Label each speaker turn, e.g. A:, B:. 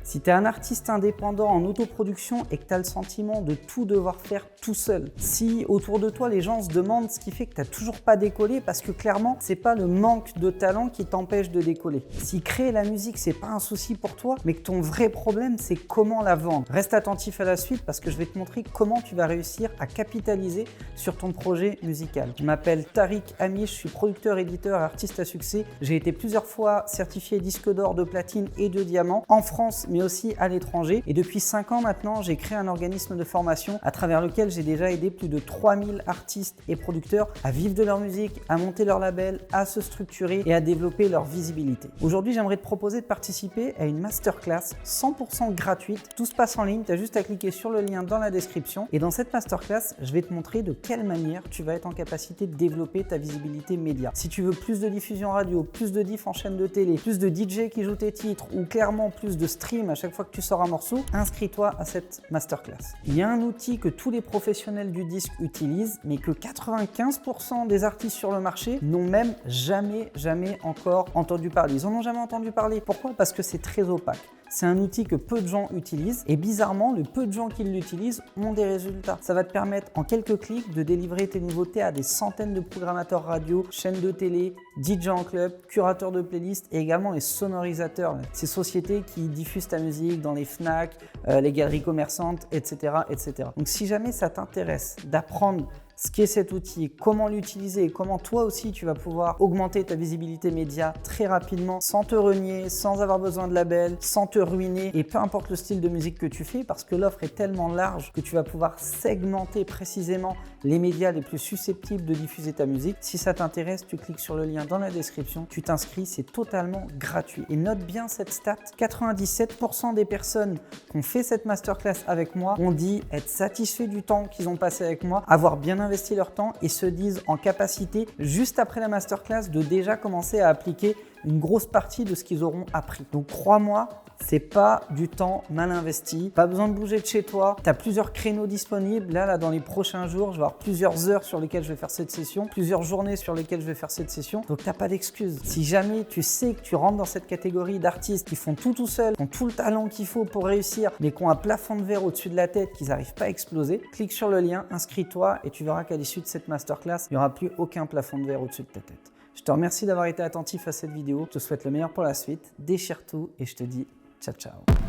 A: Si tu es un artiste indépendant en autoproduction et que tu as le sentiment de tout devoir faire tout seul, si autour de toi les gens se demandent ce qui fait que tu n'as toujours pas décollé, parce que clairement c'est pas le manque de talent qui t'empêche de décoller. Si créer la musique c'est pas un souci pour toi, mais que ton vrai problème c'est comment la vendre, reste attentif à la suite parce que je vais te montrer comment tu vas réussir à capitaliser sur ton projet musical. Je m'appelle Tariq Amish, je suis producteur, éditeur et artiste à succès. J'ai été plusieurs fois certifié disque d'or, de platine et de diamant en France mais aussi à l'étranger, et depuis 5 ans maintenant j'ai créé un organisme de formation à travers lequel j'ai déjà aidé plus de 3000 artistes et producteurs à vivre de leur musique, à monter leur label, à se structurer et à développer leur visibilité. Aujourd'hui j'aimerais te proposer de participer à une masterclass 100% gratuite. Tout se passe en ligne, tu as juste à cliquer sur le lien dans la description, et dans cette masterclass je vais te montrer de quelle manière tu vas être en capacité de développer ta visibilité média. Si tu veux plus de diffusion radio, plus de diff en chaîne de télé, plus de DJ qui jouent tes titres ou clairement plus de stream à chaque fois que tu sors un morceau, inscris-toi à cette masterclass. Il y a un outil que tous les professionnels du disque utilisent, mais que 95% des artistes sur le marché n'ont même jamais encore entendu parler. Ils en ont jamais entendu parler. Pourquoi? Parce que c'est très opaque. C'est un outil que peu de gens utilisent et bizarrement, le peu de gens qui l'utilisent ont des résultats. Ça va te permettre en quelques clics de délivrer tes nouveautés à des centaines de programmateurs radio, chaînes de télé, DJ en club, curateurs de playlists et également les sonorisateurs. Ces sociétés qui diffusent ta musique dans les Fnac, les galeries commerçantes, etc., etc. Donc si jamais ça t'intéresse d'apprendre ce qu'est cet outil, comment l'utiliser et comment toi aussi tu vas pouvoir augmenter ta visibilité média très rapidement sans te renier, sans avoir besoin de label, sans te ruiner et peu importe le style de musique que tu fais, parce que l'offre est tellement large que tu vas pouvoir segmenter précisément les médias les plus susceptibles de diffuser ta musique. Si ça t'intéresse, tu cliques sur le lien dans la description, tu t'inscris, c'est totalement gratuit. Et note bien cette stat, 97% des personnes qui ont fait cette masterclass avec moi ont dit être satisfaits du temps qu'ils ont passé avec moi, avoir bien investi leur temps et se disent en capacité, juste après la masterclass, de déjà commencer à appliquer une grosse partie de ce qu'ils auront appris. Donc crois-moi, c'est pas du temps mal investi, pas besoin de bouger de chez toi, tu as plusieurs créneaux disponibles. Là, dans les prochains jours, je vais avoir plusieurs heures sur lesquelles je vais faire cette session, plusieurs journées sur lesquelles je vais faire cette session, donc t'as pas d'excuses. Si jamais tu sais que tu rentres dans cette catégorie d'artistes qui font tout seul, qui ont tout le talent qu'il faut pour réussir, mais qui ont un plafond de verre au-dessus de la tête, qu'ils n'arrivent pas à exploser, clique sur le lien, inscris-toi et tu verras qu'à l'issue de cette masterclass, il n'y aura plus aucun plafond de verre au-dessus de ta tête. Je te remercie d'avoir été attentif à cette vidéo, je te souhaite le meilleur pour la suite, déchire tout et je te dis ciao ciao.